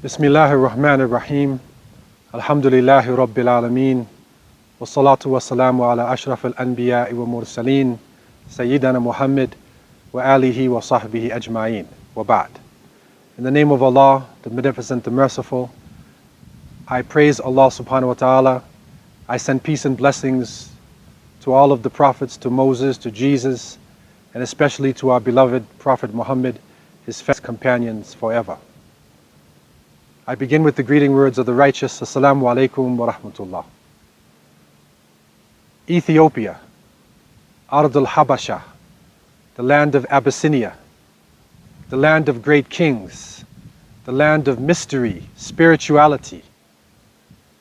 Bismillahir Rahmanir Rahim. Alhamdulillahi Rabbil Alameen. Wassalatu wassalamu ala ashraf al-anbiya wa mursaleen. Sayyidina Muhammad wa alihi wa sahbihi ajma'een. Wa ba'd. In the name of Allah, the Beneficent, the Merciful, I praise Allah subhanahu wa ta'ala. I send peace and blessings to all of the prophets, to Moses, to Jesus, and especially to our beloved Prophet Muhammad, his companions forever. I begin with the greeting words of the righteous. Assalamu alaikum wa rahmatullah. Ethiopia, Ard al-Habasha, the land of Abyssinia, the land of great kings, the land of mystery, spirituality,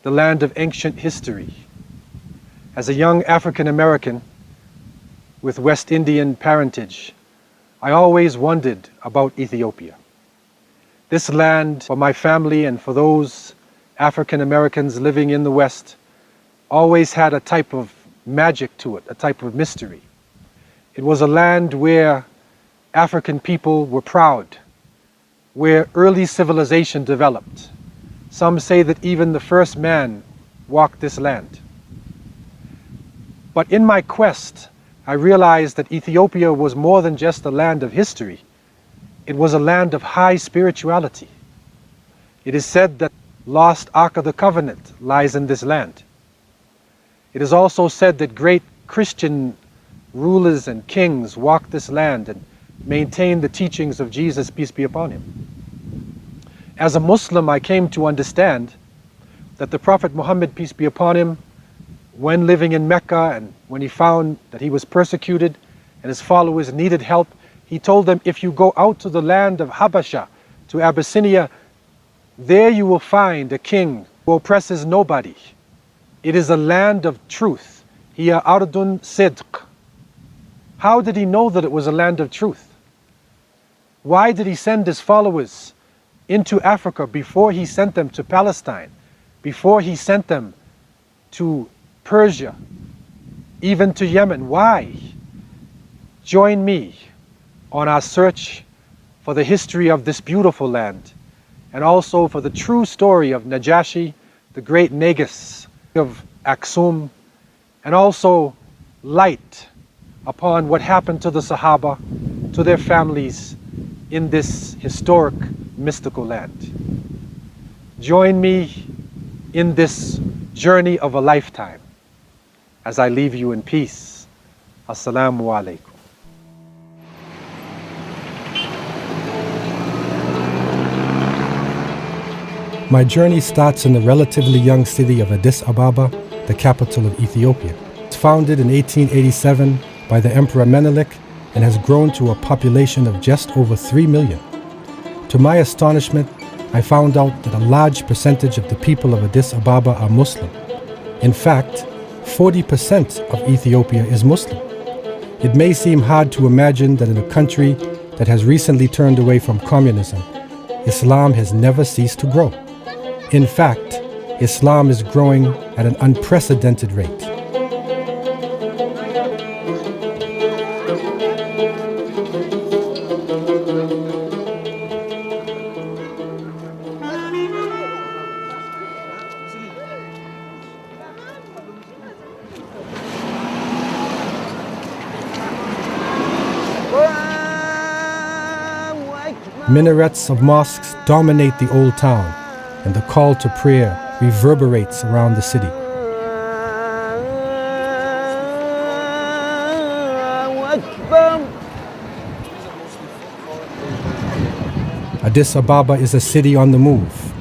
the land of ancient history. As a young African American with West Indian parentage, I always wondered about Ethiopia. This land, for my family and for those African Americans living in the West, always had a type of magic to it, a type of mystery. It was a land where African people were proud, where early civilization developed. Some say that even the first man walked this land. But in my quest, I realized that Ethiopia was more than just a land of history. It was a land of high spirituality. It is said that lost Ark of the Covenant lies in this land. It is also said that great Christian rulers and kings walked this land and maintained the teachings of Jesus, peace be upon him. As a Muslim, I came to understand that the Prophet Muhammad, peace be upon him, when living in Mecca and when he found that he was persecuted and his followers needed help, he told them, if you go out to the land of Habasha, to Abyssinia, there you will find a king who oppresses nobody. It is a land of truth. Hiya ardun sidq. How did he know that it was a land of truth? Why did he send his followers into Africa before he sent them to Palestine, before he sent them to Persia, even to Yemen? Why? Join me on our search for the history of this beautiful land, and also for the true story of Najashi, the great Negus of Aksum, and also light upon what happened to the Sahaba, to their families in this historic, mystical land. Join me in this journey of a lifetime as I leave you in peace. Assalamu alaikum. My journey starts in the relatively young city of Addis Ababa, the capital of Ethiopia. It's founded in 1887 by the Emperor Menelik and has grown to a population of just over 3 million. To my astonishment, I found out that a large percentage of the people of Addis Ababa are Muslim. In fact, 40% of Ethiopia is Muslim. It may seem hard to imagine that in a country that has recently turned away from communism, Islam has never ceased to grow. In fact, Islam is growing at an unprecedented rate. Minarets of mosques dominate the old town, and the call to prayer reverberates around the city. Addis Ababa is a city on the move.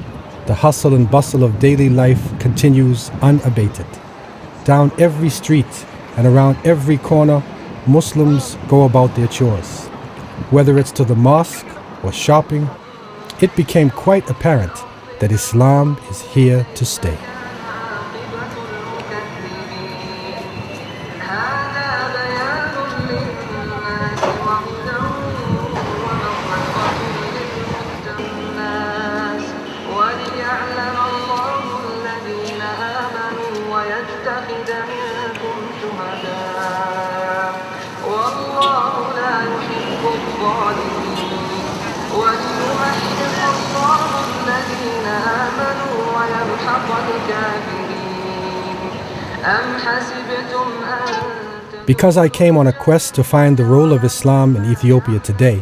The hustle and bustle of daily life continues unabated. Down every street and around every corner, Muslims go about their chores. Whether it's to the mosque or shopping, it became quite apparent that Islam is here to stay. والله لا يحب الظالمين وليمحص Because I came on a quest to find the role of Islam in Ethiopia today,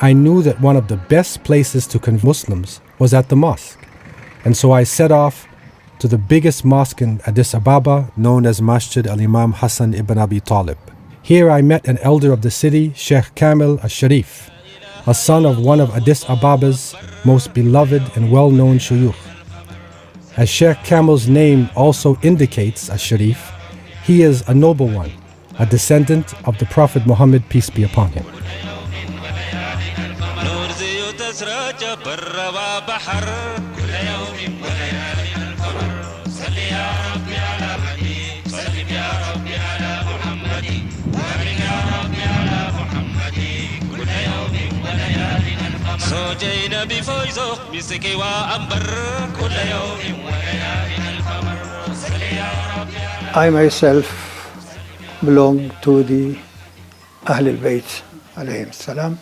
I knew that one of the best places to convert Muslims was at the mosque. And so I set off to the biggest mosque in Addis Ababa, known as Masjid al-Imam Hassan ibn Abi Talib. Here I met an elder of the city, Sheikh Kamil al-Sharif, a son of one of Addis Ababa's most beloved and well-known shuyukh. As Sheikh Kamil's name also indicates, al-Sharif, he is a noble one, a descendant of the Prophet Muhammad, peace be upon him. I myself belong to the Ahl al-Bayt alayhim salam.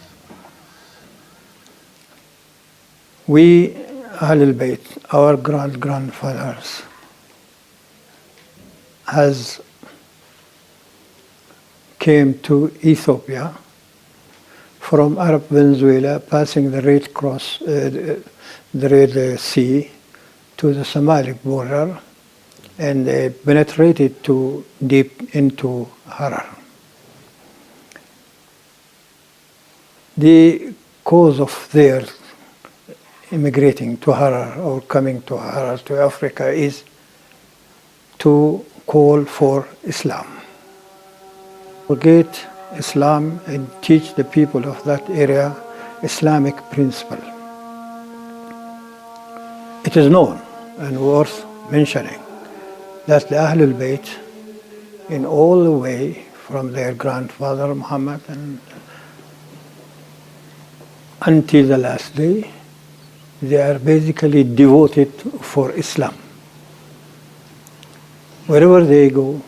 We Ahl al-Bayt, our grandfathers, has came to Ethiopia from Arab Venezuela, passing the Red Sea to the Somali border, and they penetrated deep into Harar. The cause of their immigrating to Harar or coming to Harar, to Africa, is to call for Islam. Forget Islam and teach the people of that area Islamic principle. It is known and worth mentioning that the Ahl al-Bayt, in all the way from their grandfather Muhammad and until the last day, they are basically devoted for Islam. Wherever they go,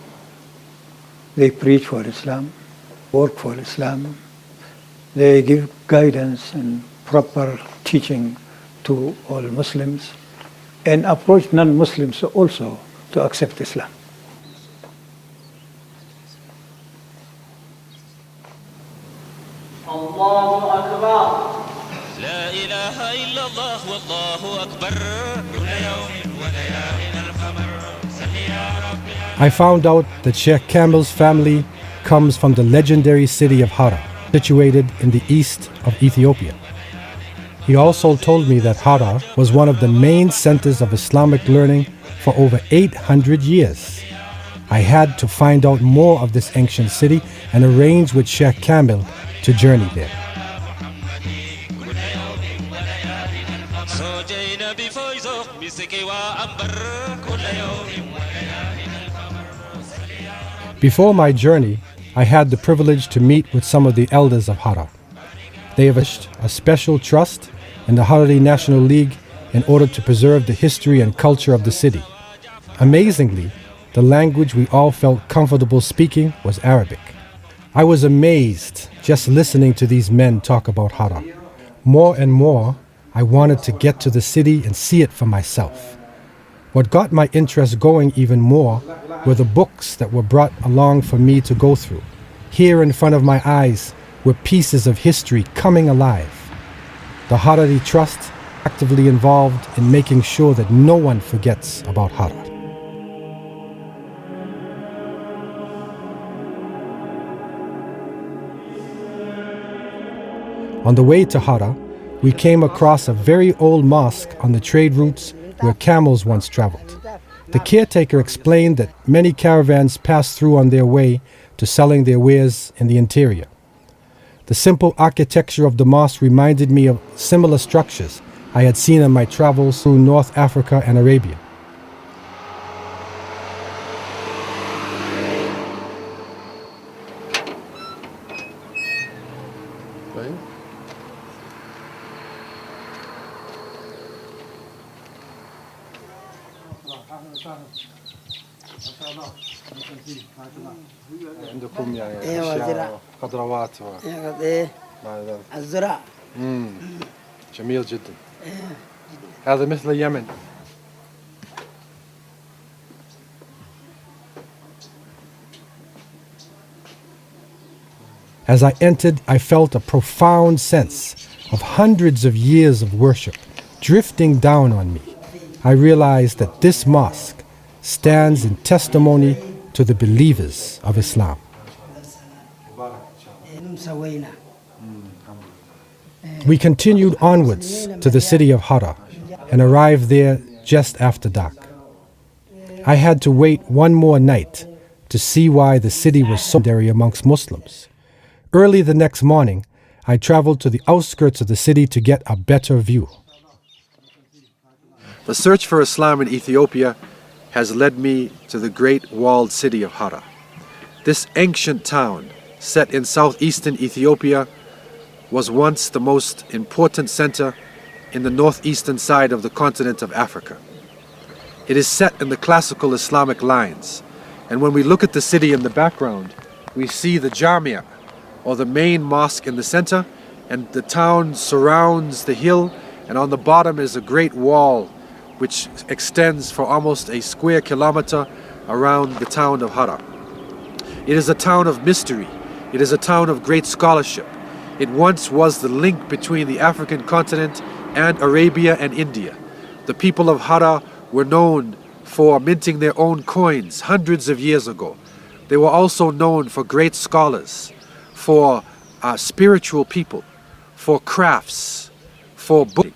they preach for Islam, work for Islam. They give guidance and proper teaching to all Muslims and approach non-Muslims also to accept Islam. Allahu Akbar. La ilaha illallah wallahu akbar. I found out that Sheikh Kamil's family comes from the legendary city of Harar, situated in the east of Ethiopia. He also told me that Harar was one of the main centers of Islamic learning for over 800 years. I had to find out more of this ancient city and arrange with Sheikh Kamil to journey there. Before my journey, I had the privilege to meet with some of the elders of Harar. They have a special trust in the Harari National League in order to preserve the history and culture of the city. Amazingly, the language we all felt comfortable speaking was Arabic. I was amazed just listening to these men talk about Harar. More and more, I wanted to get to the city and see it for myself. What got my interest going even more were the books that were brought along for me to go through. Here in front of my eyes were pieces of history coming alive. The Harari Trust actively involved in making sure that no one forgets about Harar. On the way to Harar, we came across a very old mosque on the trade routes where camels once traveled. The caretaker explained that many caravans passed through on their way to selling their wares in the interior. The simple architecture of the mosque reminded me of similar structures I had seen on my travels through North Africa and Arabia. عندكم يعني أشياء خضروات الزراعة جميل جدا. هذا مثل اليمن. As I entered, I felt a profound sense of hundreds of years of worship drifting down on me. I realized that this mosque stands in testimony to the believers of Islam. We continued onwards to the city of Hara and arrived there just after dark. I had to wait one more night to see why the city was so legendary amongst Muslims. Early the next morning, I traveled to the outskirts of the city to get a better view. The search for Islam in Ethiopia has led me to the great walled city of Hara. This ancient town, set in southeastern Ethiopia, was once the most important center in the northeastern side of the continent of Africa. It is set in the classical Islamic lines, and when we look at the city in the background, we see the Jamia, or the main mosque in the center, and the town surrounds the hill, and on the bottom is a great wall which extends for almost a square kilometer around the town of Hara. It is a town of mystery. It is a town of great scholarship. It once was the link between the African continent and Arabia and India. The people of Hara were known for minting their own coins hundreds of years ago. They were also known for great scholars, for spiritual people, for crafts, for books.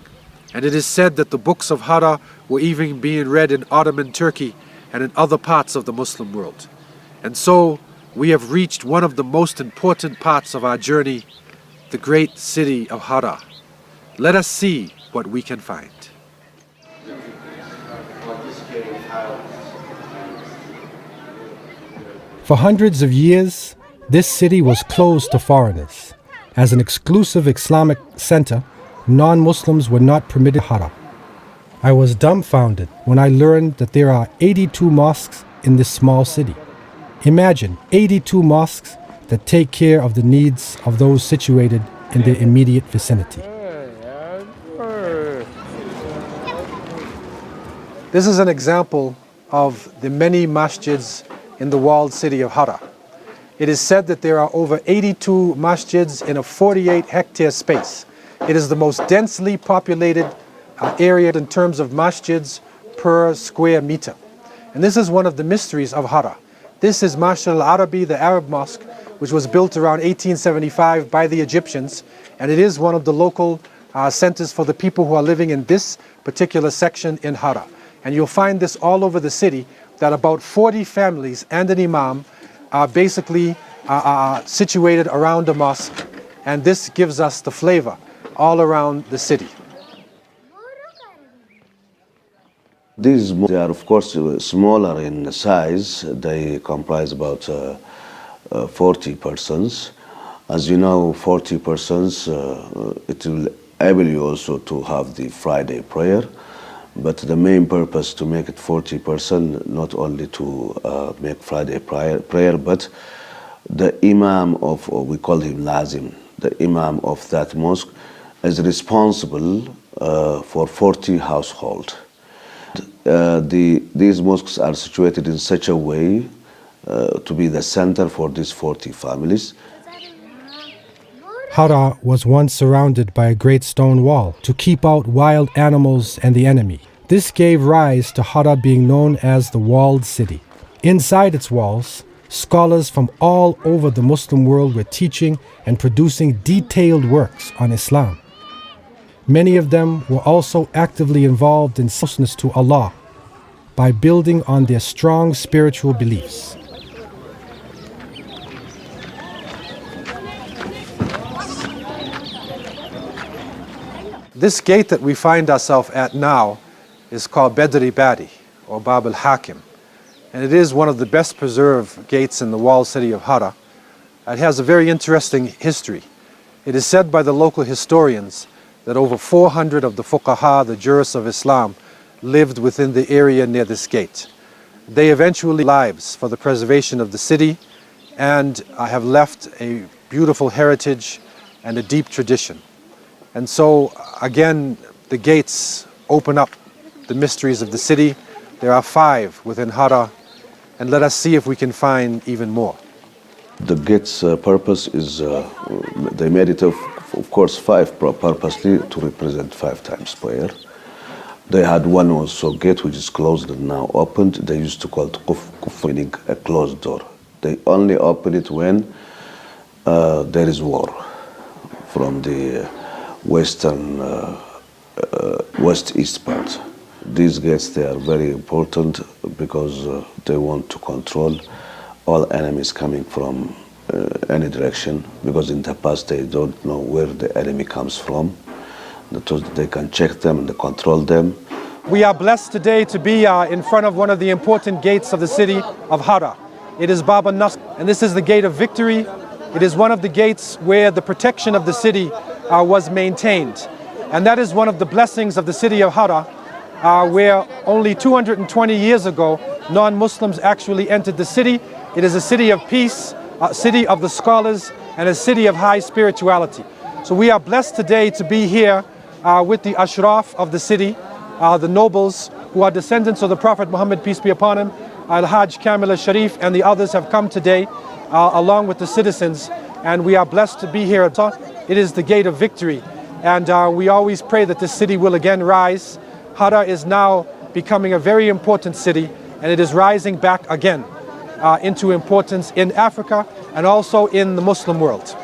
And it is said that the books of Hara were even being read in Ottoman Turkey and in other parts of the Muslim world. And so we have reached one of the most important parts of our journey, the great city of Hara. Let us see what we can find. For hundreds of years, this city was closed to foreigners. As an exclusive Islamic center, non-Muslims were not permitted Hara. I was dumbfounded when I learned that there are 82 mosques in this small city. Imagine 82 mosques that take care of the needs of those situated in their immediate vicinity. This is an example of the many masjids in the walled city of Hara. It is said that there are over 82 masjids in a 48-hectare space. It is the most densely populated area in terms of masjids per square meter. And this is one of the mysteries of Hara. This is Masjid al-Arabi, the Arab mosque, which was built around 1875 by the Egyptians, and it is one of the local centers for the people who are living in this particular section in Hara. And you'll find this all over the city, that about 40 families and an imam are basically situated around the mosque, and this gives us the flavor all around the city. These they are of course smaller in size. They comprise about 40 persons. As you know, 40 persons, it will enable you also to have the Friday prayer. But the main purpose to make it 40 persons, not only to make Friday prayer, but the imam of, or we call him Lazim, the imam of that mosque is responsible for 40 households. These mosques are situated in such a way to be the center for these 40 families. Hara was once surrounded by a great stone wall to keep out wild animals and the enemy. This gave rise to Hara being known as the walled city. Inside its walls, scholars from all over the Muslim world were teaching and producing detailed works on Islam. Many of them were also actively involved in closeness to Allah by building on their strong spiritual beliefs. This gate that we find ourselves at now is called Bedri Badi, or Bab al-Hakim, and it is one of the best preserved gates in the walled city of Hara. It has a very interesting history. It is said by the local historians that over 400 of the fuqaha, the jurists of Islam, lived within the area near this gate. They eventually lives for the preservation of the city and have left a beautiful heritage and a deep tradition. And so, again, the gates open up the mysteries of the city. There are 5 within Hara, and let us see if we can find even more. The gate's purpose is, they made it of course 5 purposely to represent 5 times prayer. They had one also gate which is closed and now opened. They used to call it kuf, meaning a closed door. They only open it when there is war from the western, west-east part. These gates, they are very important because they want to control all enemies coming from any direction, because in the past they don't know where the enemy comes from. They can check them and control them. We are blessed today to be in front of one of the important gates of the city of Hara. It is Baba Nasr, and this is the gate of victory. It is one of the gates where the protection of the city was maintained. And that is one of the blessings of the city of Hara, where only 220 years ago, non-Muslims actually entered the city. It is a city of peace, a city of the scholars, and a city of high spirituality. So we are blessed today to be here with the ashraf of the city, the nobles who are descendants of the Prophet Muhammad, peace be upon him. Al-Hajj Kamil al-Sharif and the others have come today along with the citizens, and we are blessed to be here. It is the gate of victory, and we always pray that this city will again rise. Hara is now becoming a very important city, and it is rising back again into importance in Africa and also in the Muslim world.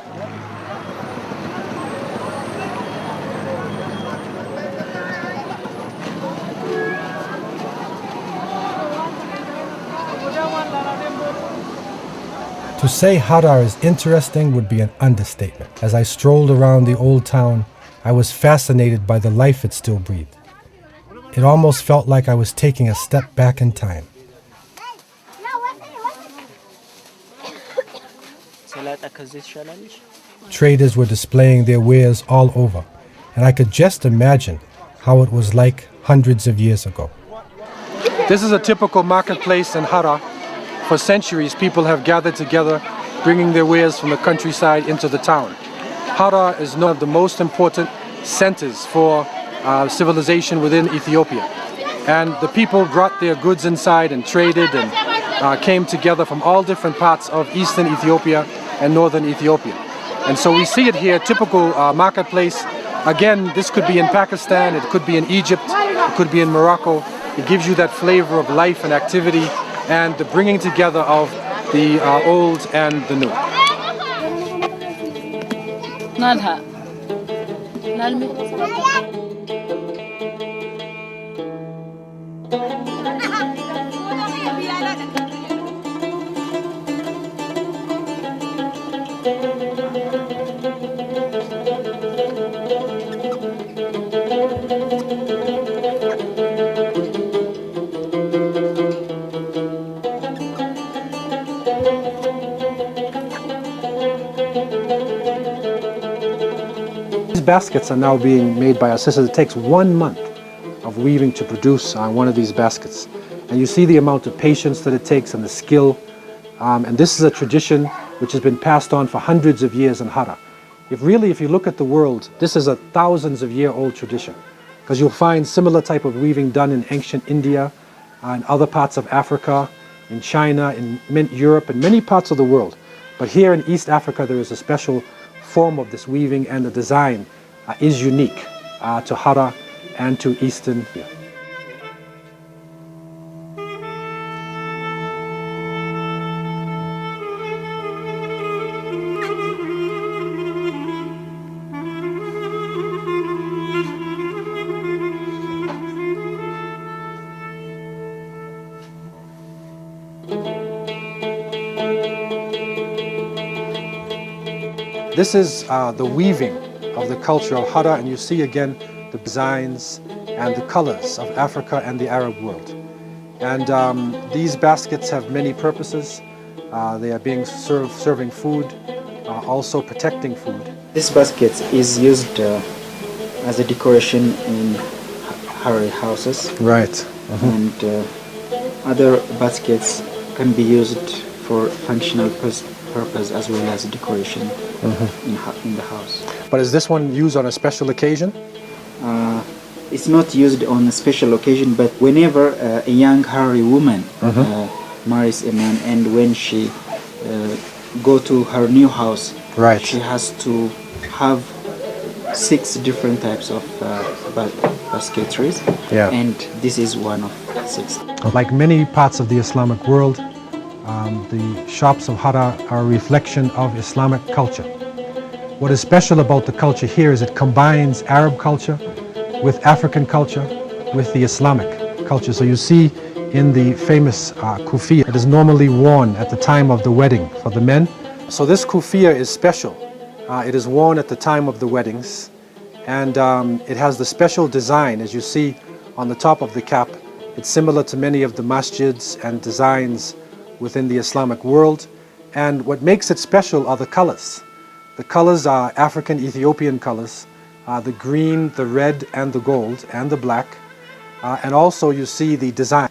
To say Hara is interesting would be an understatement. As I strolled around the old town, I was fascinated by the life it still breathed. It almost felt like I was taking a step back in time. Traders were displaying their wares all over, and I could just imagine how it was like hundreds of years ago. This is a typical marketplace in Hara. For centuries, people have gathered together, bringing their wares from the countryside into the town. Hara is one of the most important centers for civilization within Ethiopia. And the people brought their goods inside and traded and came together from all different parts of eastern Ethiopia and northern Ethiopia. And so we see it here, typical marketplace. Again, this could be in Pakistan, it could be in Egypt, it could be in Morocco. It gives you that flavor of life and activity and the bringing together of the old and the new. Baskets are now being made by our sisters. It takes 1 month of weaving to produce one of these baskets. And you see the amount of patience that it takes and the skill. And this is a tradition which has been passed on for hundreds of years in Hara. If you look at the world, this is a thousands of year old tradition, because you'll find similar type of weaving done in ancient India, in other parts of Africa, in China, in Europe, and many parts of the world. But here in East Africa, there is a special form of this weaving, and the design is unique to Hara and to Eastern. This is the weaving of the culture of Hara, and you see again the designs and the colors of Africa and the Arab world. And these baskets have many purposes. They are being serving food, also protecting food. This basket is used as a decoration in Harari houses. Right. And other baskets can be used for functional purpose as well as decoration in the house. But is this one used on a special occasion? it's not used on a special occasion, but whenever a young Harari woman marries a man, and when she go to her new house, Right. she has to have 6 different types of basketries, Yeah. and this is one of 6. Like many parts of the Islamic world, the shops of Hara are a reflection of Islamic culture. What is special about the culture here is it combines Arab culture with African culture with the Islamic culture. So you see in the famous kufiya, it is normally worn at the time of the wedding for the men. So this kufiya is special. It is worn at the time of the weddings, and it has the special design, as you see on the top of the cap. It's similar to many of the masjids and designs within the Islamic world. And what makes it special are the colors. The colors are African Ethiopian colors, the green, the red, and the gold, and the black. And also you see the design.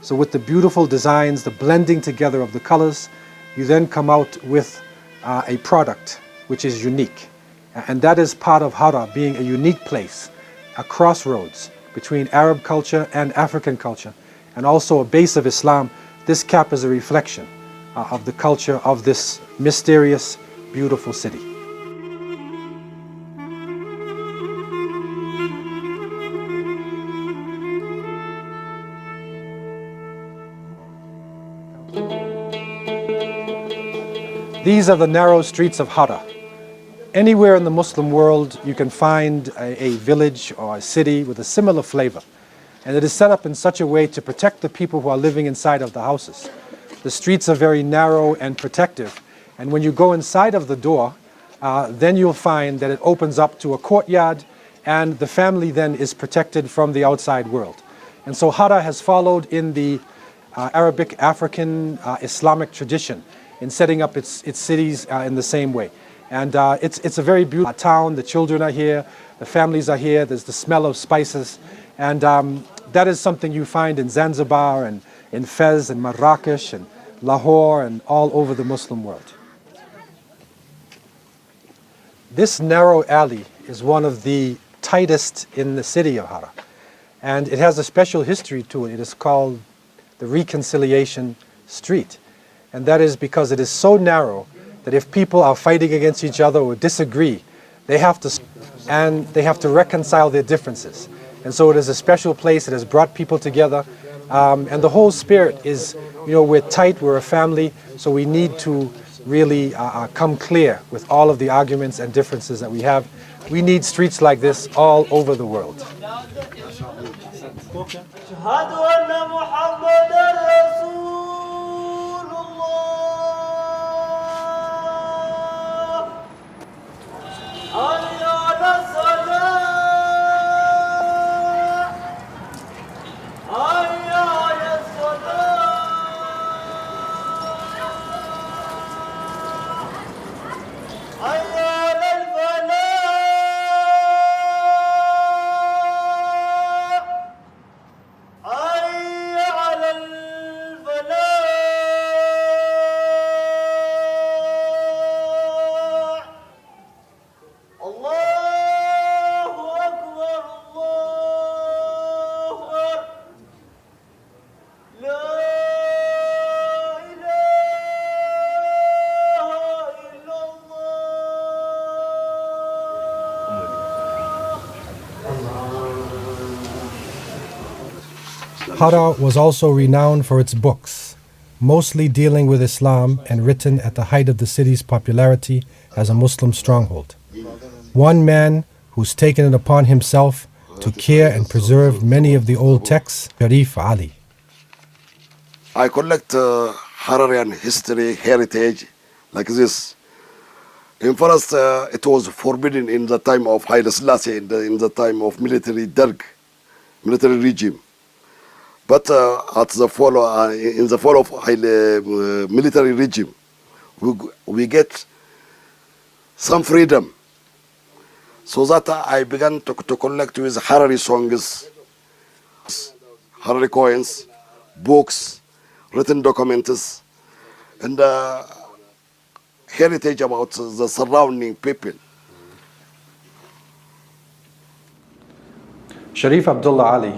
So with the beautiful designs, the blending together of the colors, you then come out with a product which is unique. And that is part of Hara being a unique place, a crossroads between Arab culture and African culture, and also a base of Islam. This cap is a reflection of the culture of this mysterious, beautiful city. These are the narrow streets of Hara. Anywhere in the Muslim world you can find a village or a city with a similar flavor. And it is set up in such a way to protect the people who are living inside of the houses. The streets are very narrow and protective. And when you go inside of the door, then you'll find that it opens up to a courtyard, and the family then is protected from the outside world. And so Hara has followed in the Arabic, African, Islamic tradition in setting up its cities in the same way. And it's a very beautiful town. The children are here, the families are here, there's the smell of spices. And that is something you find in Zanzibar and in Fez and Marrakesh and Lahore and all over the Muslim world. This narrow alley is one of the tightest in the city of Hara. And it has a special history to it. It is called the Reconciliation Street. And that is because it is so narrow that if people are fighting against each other or disagree, they have to reconcile their differences. And so it is a special place. It has brought people together. And the whole spirit is, we're tight, we're a family, so we need to really come clear with all of the arguments and differences that we have. We need streets like this all over the world. Hara was also renowned for its books, mostly dealing with Islam and written at the height of the city's popularity as a Muslim stronghold. One man who's taken it upon himself to care and preserve many of the old texts, Sharif Ali. I collect Hararian history, heritage, like this. In first, it was forbidden in the time of Haile Selassie, in the time of military Derg, military regime. But in the fall of Haile military regime, we get some freedom. So that I began to collect with Harari songs, Harari coins, books, written documents, and heritage about the surrounding people. Sharif Abdullah Ali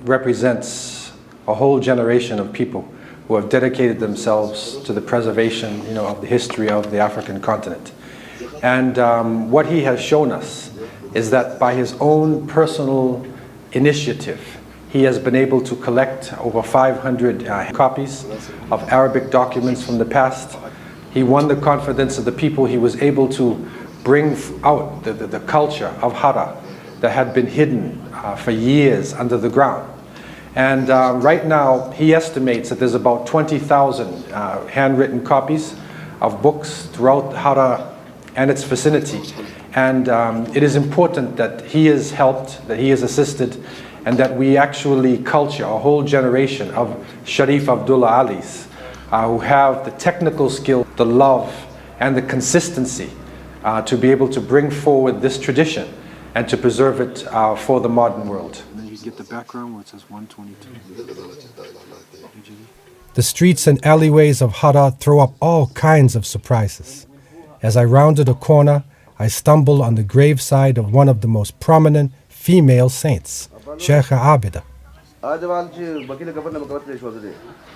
represents a whole generation of people who have dedicated themselves to the preservation, of the history of the African continent. And what he has shown us is that by his own personal initiative, he has been able to collect over 500 copies of Arabic documents from the past. He won the confidence of the people. He was able to bring out the culture of Hara that had been hidden for years under the ground. And right now, he estimates that there's about 20,000 handwritten copies of books throughout Hara and its vicinity. And it is important that he is helped, that he is assisted, and that we actually culture a whole generation of Sharif Abdullah Alis who have the technical skill, the love, and the consistency to be able to bring forward this tradition and to preserve it for the modern world. And then you get the background where it says 122. The streets and alleyways of Hara throw up all kinds of surprises. As I rounded a corner, I stumbled on the graveside of one of the most prominent female saints, Sheikha Abida.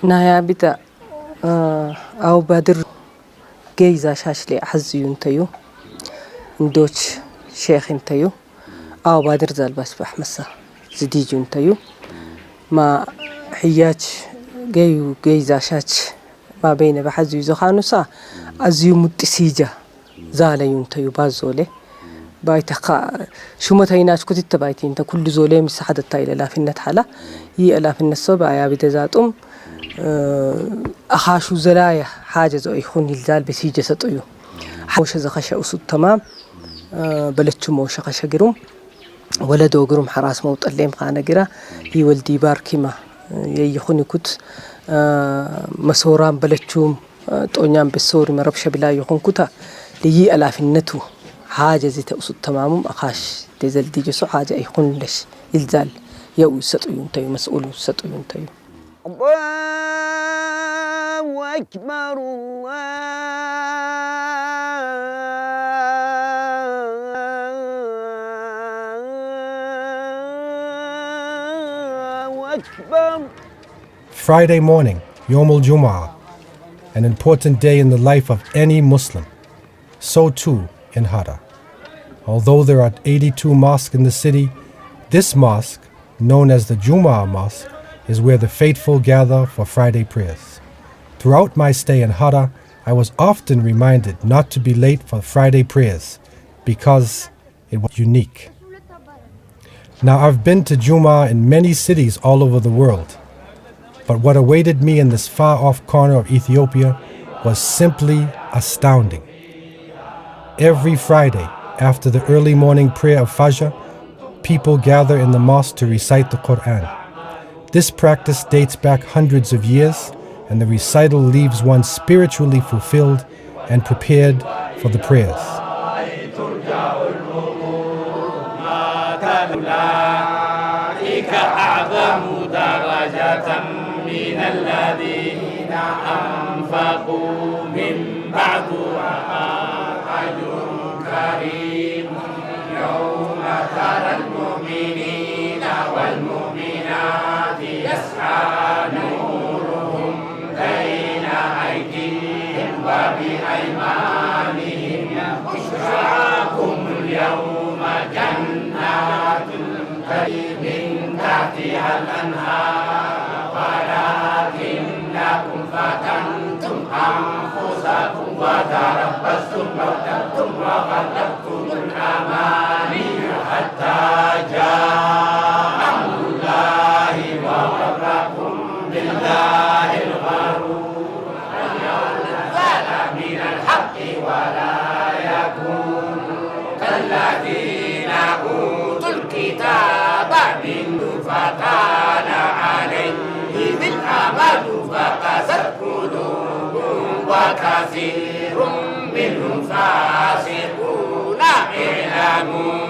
Nayabita au badir geiza shashli haziyun tayu ndoch sheikhin tayu au badir zal bas bahmasa zidijun tayu ma hiyach geiza shach ما بين بحز يزخانوسا أزيو متسيجة زالة ينتيو بازولة بايتقا شو متيناش كنت تبايتين تا كل زولة مساحة التايلة لا في النتحلة هي ألا في النسوبة يا بتزاتهم أخاشو زلايا حاجة زو يخون الزال بسيجة ستويو حوش زخشة أسود تمام بلتشو موشة خشة قروم ولدو قروم حراس موت الليم خانة قرا هي والدي باركيما يخوني كنت مسوران بلتشوم تونيام بالسوري مربش بلا يخون كتا ليي ألاف النتو حاجة زي تأسد تمامم أخاش تزل دي جسو حاجة يخون لش يلزال يو ستويون تيو مسؤول ستويون تيو الله أكبر الله أكبر. Friday morning, Yom al-Jum'ah, an important day in the life of any Muslim. So too in Hara. Although there are 82 mosques in the city, this mosque, known as the Jum'ah Mosque, is where the faithful gather for Friday prayers. Throughout my stay in Hara, I was often reminded not to be late for Friday prayers because it was unique. Now, I've been to Jum'ah in many cities all over the world. But what awaited me in this far-off corner of Ethiopia was simply astounding. Every Friday, after the early morning prayer of Fajr, people gather in the mosque to recite the Quran. This practice dates back hundreds of years, and the recital leaves one spiritually fulfilled and prepared for the prayers. من الذين أنفقوا من بعد أجر كريم يوم ترى المؤمنين والمؤمنات يسعى نورهم بين أيديهم وبأيمانهم بشراكم اليوم جنات تجري من تحتها الأنهار ولكنكم فتنتم أنفسكم وتربصتم وارتبتم وغلبتم الأماني حتى جاء أمر الله وغركم بالله الغرور اليوم نزل من الحق ولا يكون كالذين أوتوا الكتاب من فطال عليهم الأمل فقست قلوبهم وكثير منهم فاسقون اعلموا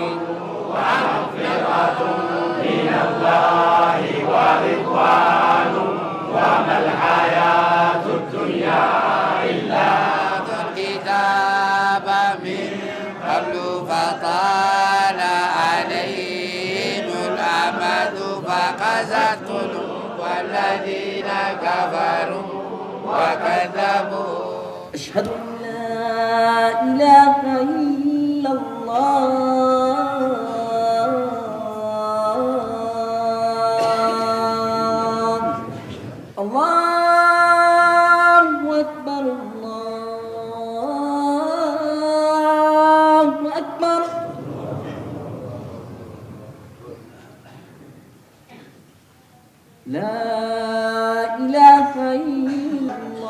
ومغفرة من الله ورضوان وما الحياة الدنيا إلا الكتاب من قبل فطال عليهم الأمل وقذفتم والذين كفروا وكذبوا أشهد أن لا إله إلا الله الله أكبر الله أكبر لا إله إلا الله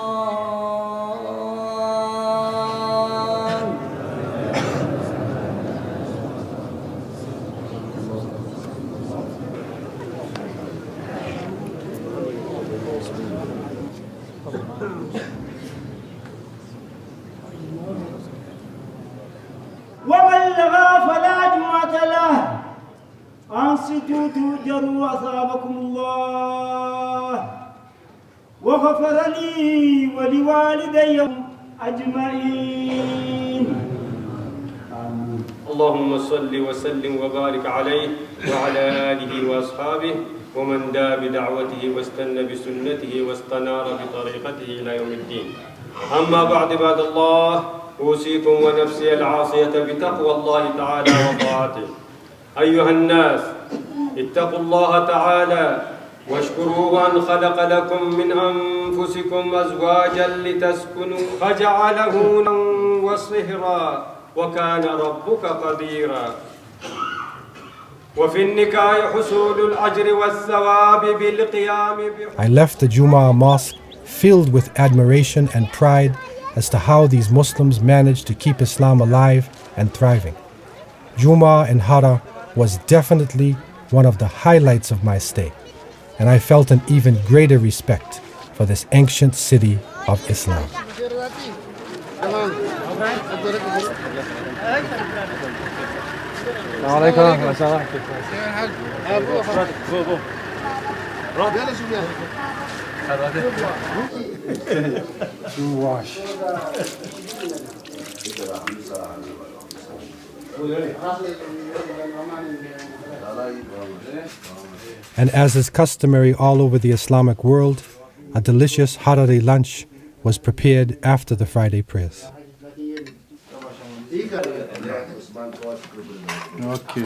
ومن لغى فلا جمعة له أنصتوا تؤجروا أثابكم الله وغفر لي ولوالدي أجمعين. اللهم صل وسلم وبارك عليه وعلى آله وأصحابه ومن دعا بدعوته واستنى بسنته واستنار بطريقته إلى يوم الدين. أما بعد عباد الله، أوصيكم ونفسي العاصية بتقوى الله تعالى وطاعته. أيها الناس، اتقوا الله تعالى واشكروه أن خلق لكم من أنفسكم أزواجا لتسكنوا فجعله نوما وصهرا وكان ربك قديرا. وفي النكاح حصول الأجر والثواب بالقيام I left the Jumu'ah mosque filled with admiration and pride as to how these Muslims managed to keep Islam alive and thriving. Jumu'ah in Hara was definitely one of the highlights of my stay, and I felt an even greater respect for this ancient city of Islam. And as is customary all over the Islamic world, a delicious Harari lunch was prepared after the Friday prayers. Okay.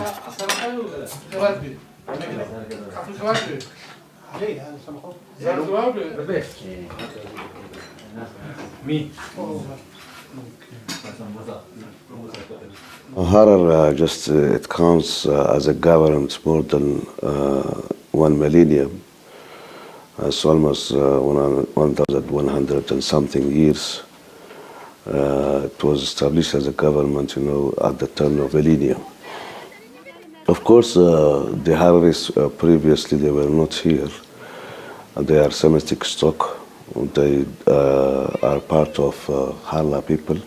Harar it counts as a government more than 1 millennium. It's almost 1,100 and something years. It was established as a government, at the turn of millennium. Of course, the Hararis previously they were not here. They are Semitic stock. They are part of Hala people.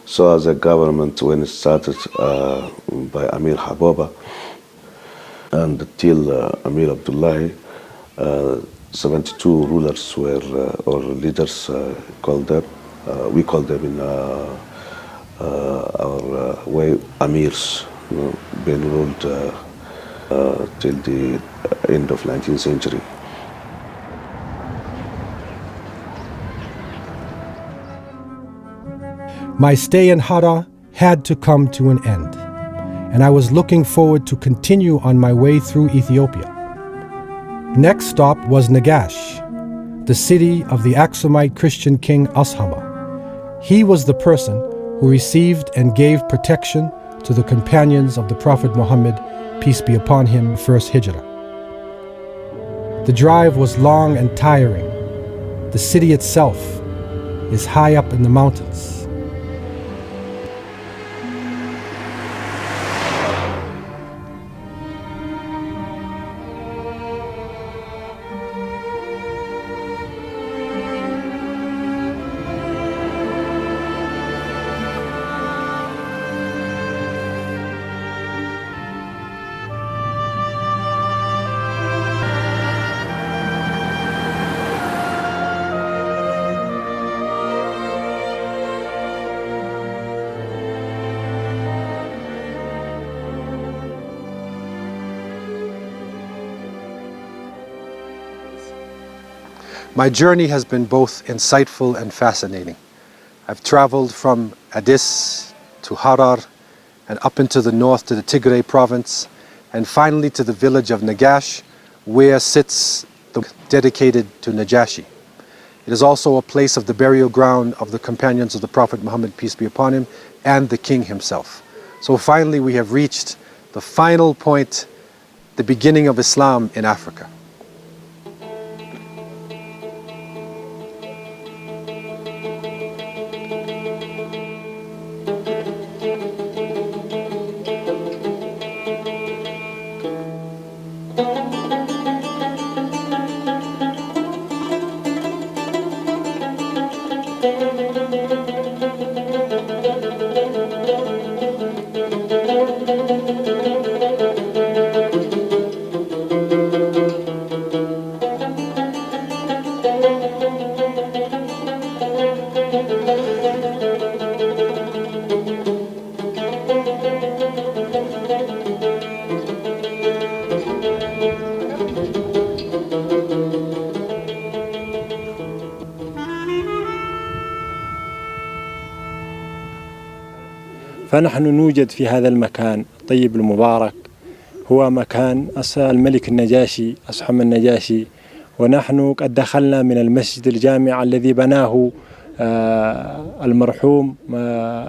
So as a government, when it started by Amir Hababa and till Amir Abdullah, 72 rulers were, or leaders called them. We call them in our way Amirs, been ruled till the end of 19th century. My stay in Hara had to come to an end, and I was looking forward to continue on my way through Ethiopia. Next stop was Nagash, the city of the Aksumite Christian king Ashama. He was the person who received and gave protection to the companions of the Prophet Muhammad, peace be upon him, first Hijrah. The drive was long and tiring. The city itself is high up in the mountains. My journey has been both insightful and fascinating. I've traveled from Addis to Harar and up into the north to the Tigray province and finally to the village of Nagash, where sits the dedicated to Najashi. It is also a place of the burial ground of the companions of the Prophet Muhammad, peace be upon him, and the king himself. So finally we have reached the final point, the beginning of Islam in Africa. فنحن نوجد في هذا المكان الطيب المبارك، هو مكان الملك النجاشي أصحم النجاشي، ونحن قد دخلنا من المسجد الجامع الذي بناه المرحوم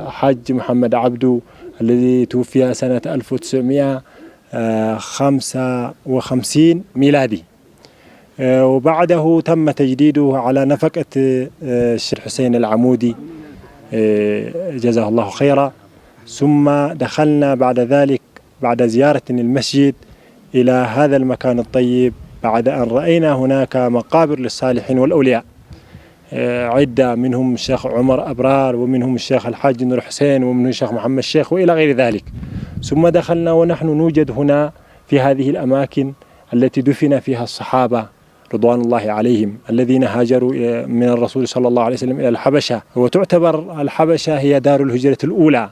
حاج محمد عبدو الذي توفي سنة 1955 ميلادي، وبعده تم تجديده على نفقة الشيخ حسين العمودي جزاه الله خيرا. ثم دخلنا بعد ذلك بعد زيارة المسجد إلى هذا المكان الطيب بعد أن رأينا هناك مقابر للصالحين والأولياء عدة، منهم الشيخ عمر أبرار ومنهم الشيخ الحاج نور حسين ومنهم الشيخ محمد الشيخ وإلى غير ذلك. ثم دخلنا ونحن نوجد هنا في هذه الأماكن التي دفن فيها الصحابة رضوان الله عليهم الذين هاجروا من الرسول صلى الله عليه وسلم إلى الحبشة، وتعتبر الحبشة هي دار الهجرة الأولى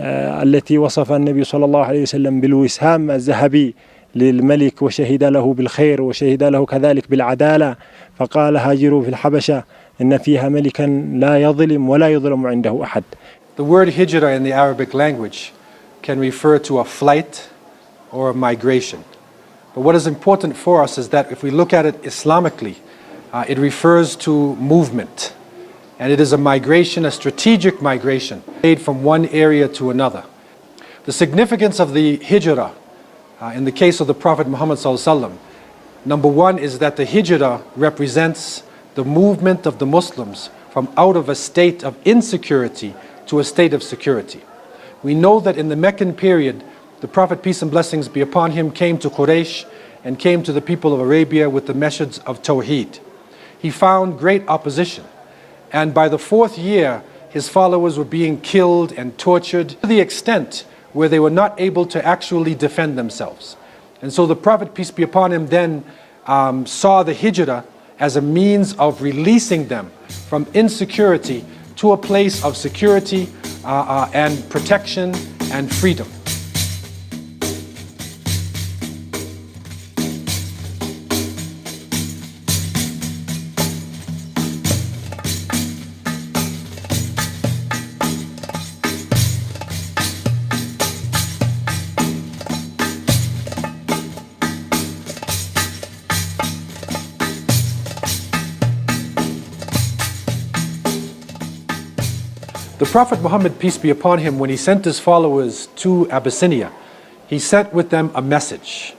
التي وصف النبي صلى الله عليه وسلم بالوسام الذهبي للملك وشهد له بالخير وشهد له كذلك بالعدالة، فقال هاجروا في الحبشة إن فيها ملكا لا يظلم ولا يظلم عنده أحد. The word hijra in the Arabic language can refer to a flight or a migration. But what is important for us is that if we look at it Islamically, it refers to movement. And it is a migration, a strategic migration, made from one area to another. The significance of the hijrah, in the case of the Prophet Muhammad ﷺ, number one is that the hijrah represents the movement of the Muslims from out of a state of insecurity to a state of security. We know that in the Meccan period, the Prophet, peace and blessings be upon him, came to Quraysh and came to the people of Arabia with the message of Tawheed. He found great opposition. And by the 4th year, his followers were being killed and tortured to the extent where they were not able to actually defend themselves. And so the Prophet, peace be upon him, then saw the hijrah as a means of releasing them from insecurity to a place of security and protection and freedom. The Prophet Muhammad, peace be upon him, when he sent his followers to Abyssinia, he sent with them a message.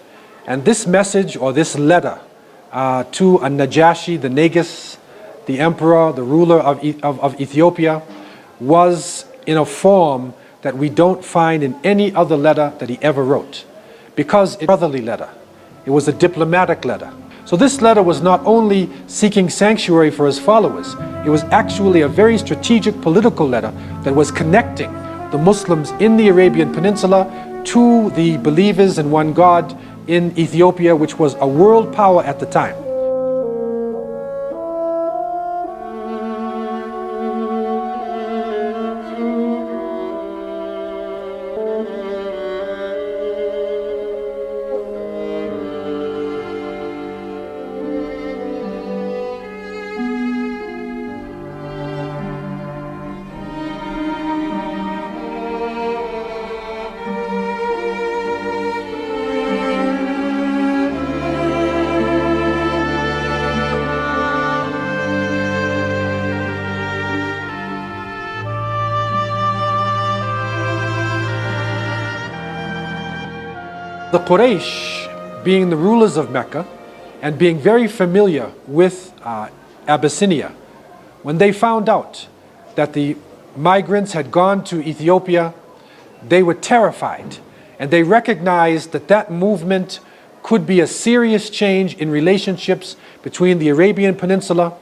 And this message, or this letter to Najashi, the Negus, the emperor, the ruler of Ethiopia, was in a form that we don't find in any other letter that he ever wrote. Because it's a brotherly letter. It was a diplomatic letter. So this letter was not only seeking sanctuary for his followers, it was actually a very strategic political letter that was connecting the Muslims in the Arabian Peninsula to the believers in one God in Ethiopia, which was a world power at the time. The Quraysh, being the rulers of Mecca and being very familiar with Abyssinia, when they found out that the migrants had gone to Ethiopia, they were terrified, and they recognized that that movement could be a serious change in relationships between the Arabian Peninsula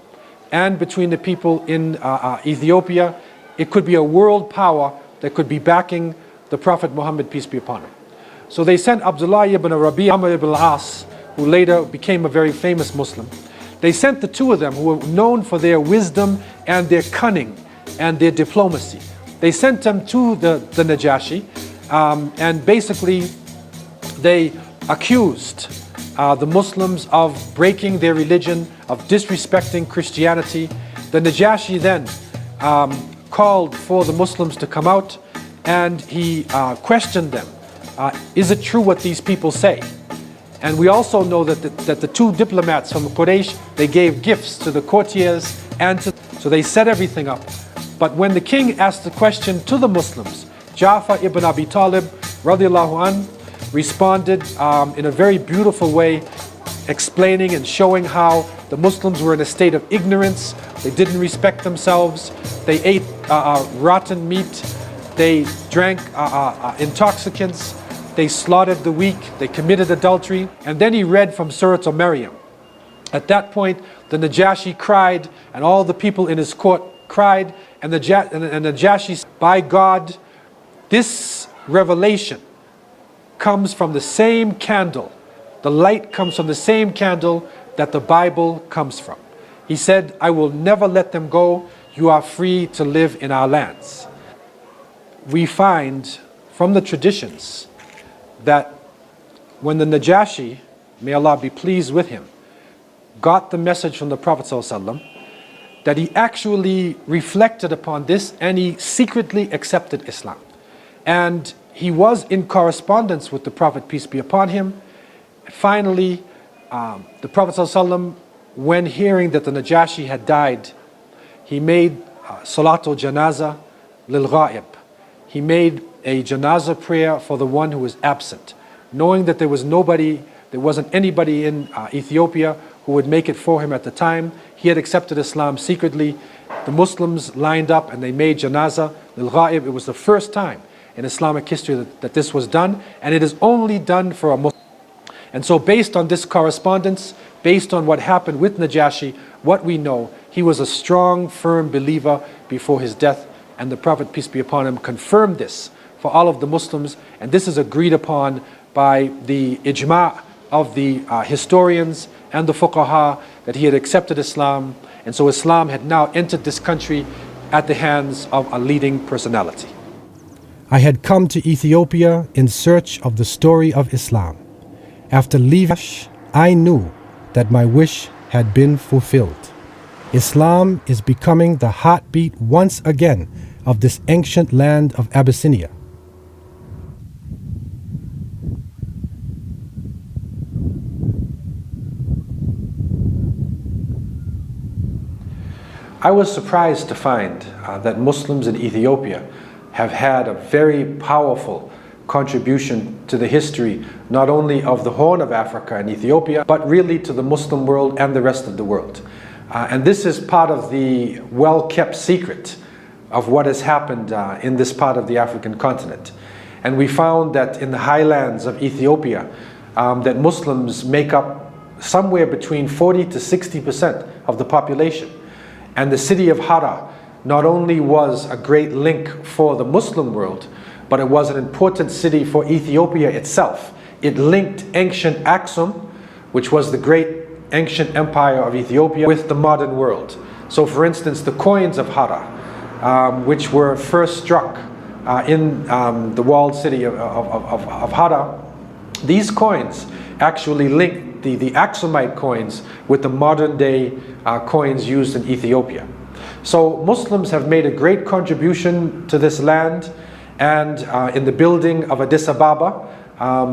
and between the people in Ethiopia. It could be a world power that could be backing the Prophet Muhammad, peace be upon him. So they sent Abdullah ibn Rabi' Amr ibn al-As, who later became a very famous Muslim. They sent the two of them, who were known for their wisdom and their cunning and their diplomacy. They sent them to the Najashi, and basically they accused the Muslims of breaking their religion, of disrespecting Christianity. The Najashi then called for the Muslims to come out, and he questioned them. Is it true what these people say? And we also know that the two diplomats from Quraysh, they gave gifts to the courtiers so they set everything up. But when the king asked the question to the Muslims, Ja'far ibn Abi Talib radiallahu an responded in a very beautiful way, explaining and showing how the Muslims were in a state of ignorance. They didn't respect themselves. They ate rotten meat. They drank intoxicants. They slaughtered the weak. They committed adultery. And then he read from Surah Al-Maryam. At that point, the Najashi cried, and all the people in his court cried, and the Najashi said, by God, this revelation comes from the same candle. The light comes from the same candle that the Bible comes from. He said, I will never let them go. You are free to live in our lands. We find from the traditions that when the Najashi, may Allah be pleased with him, got the message from the Prophet ﷺ, that he actually reflected upon this and he secretly accepted Islam. And he was in correspondence with the Prophet, peace be upon him. Finally, the Prophet ﷺ, when hearing that the Najashi had died, he made Salatul Janaza lil Ghaib. He made a Janazah prayer for the one who was absent, knowing that there wasn't anybody in Ethiopia who would make it for him at the time. He had accepted Islam secretly. The Muslims lined up and they made Janazah lil Ghaib. It was the first time in Islamic history that this was done, and it is only done for a Muslim. And so based on this correspondence, based on what happened with Najashi, what we know, he was a strong, firm believer before his death, and the Prophet, peace be upon him, confirmed this for all of the Muslims, and this is agreed upon by the ijma' of the historians and the fuqaha, that he had accepted Islam, and so Islam had now entered this country at the hands of a leading personality. I had come to Ethiopia in search of the story of Islam. After leaving, I knew that my wish had been fulfilled. Islam is becoming the heartbeat once again of this ancient land of Abyssinia. I was surprised to find that Muslims in Ethiopia have had a very powerful contribution to the history, not only of the Horn of Africa and Ethiopia, but really to the Muslim world and the rest of the world. And this is part of the well-kept secret of what has happened in this part of the African continent. And we found that in the highlands of Ethiopia, that Muslims make up somewhere between 40 to 60% of the population. And the city of Hara not only was a great link for the Muslim world, but it was an important city for Ethiopia itself. It linked ancient Aksum, which was the great ancient empire of Ethiopia, with the modern world. So for instance, the coins of Hara, which were first struck in the walled city of Hara, these coins actually linked the Aksumite coins with the modern day coins used in Ethiopia. So Muslims have made a great contribution to this land, and in the building of Addis Ababa,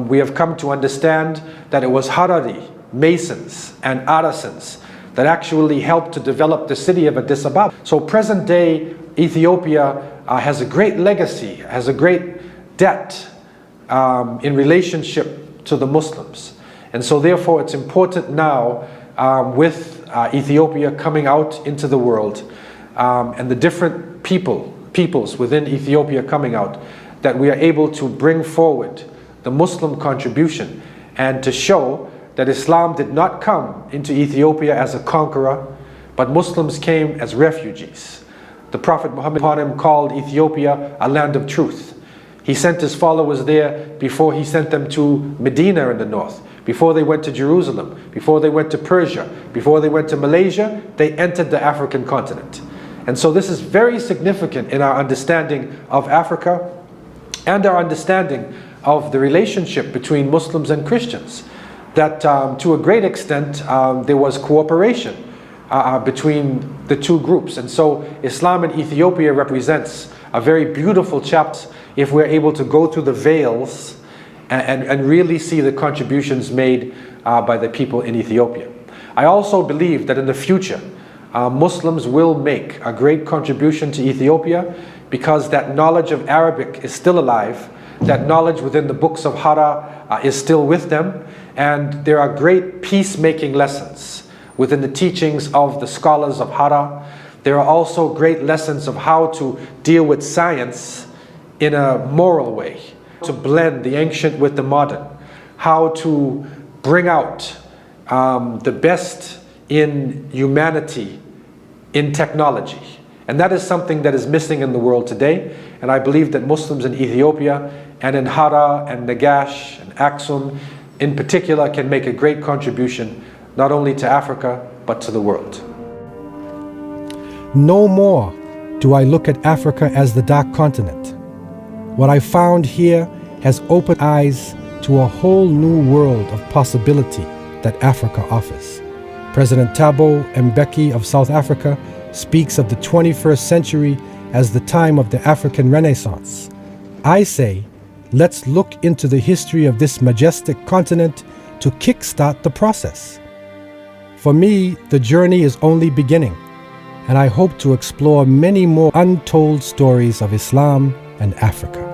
we have come to understand that it was Harari, masons and artisans that actually helped to develop the city of Addis Ababa. So present day Ethiopia has a great legacy, has a great debt in relationship to the Muslims. And so therefore it's important now with Ethiopia coming out into the world and the different peoples within Ethiopia coming out, that we are able to bring forward the Muslim contribution and to show that Islam did not come into Ethiopia as a conqueror, but Muslims came as refugees. The Prophet Muhammad called Ethiopia a land of truth. He sent his followers there before he sent them to Medina in the north, before they went to Jerusalem, before they went to Persia, before they went to Malaysia. They entered the African continent. And so this is very significant in our understanding of Africa and our understanding of the relationship between Muslims and Christians, that to a great extent there was cooperation between the two groups. And so Islam and Ethiopia represents a very beautiful chapter if we're able to go through the veils and really see the contributions made by the people in Ethiopia. I also believe that in the future Muslims will make a great contribution to Ethiopia, because that knowledge of Arabic is still alive, that knowledge within the books of Hara is still with them, and there are great peacemaking lessons within the teachings of the scholars of Hara. There are also great lessons of how to deal with science in a moral way, to blend the ancient with the modern, how to bring out the best in humanity in technology. And that is something that is missing in the world today. And I believe that Muslims in Ethiopia and in Hara and Nagash and Aksum in particular can make a great contribution, not only to Africa, but to the world. No more do I look at Africa as the dark continent. What I found here has opened eyes to a whole new world of possibility that Africa offers. President Thabo Mbeki of South Africa speaks of the 21st century as the time of the African Renaissance. I say, let's look into the history of this majestic continent to kickstart the process. For me, the journey is only beginning, and I hope to explore many more untold stories of Islam and Africa.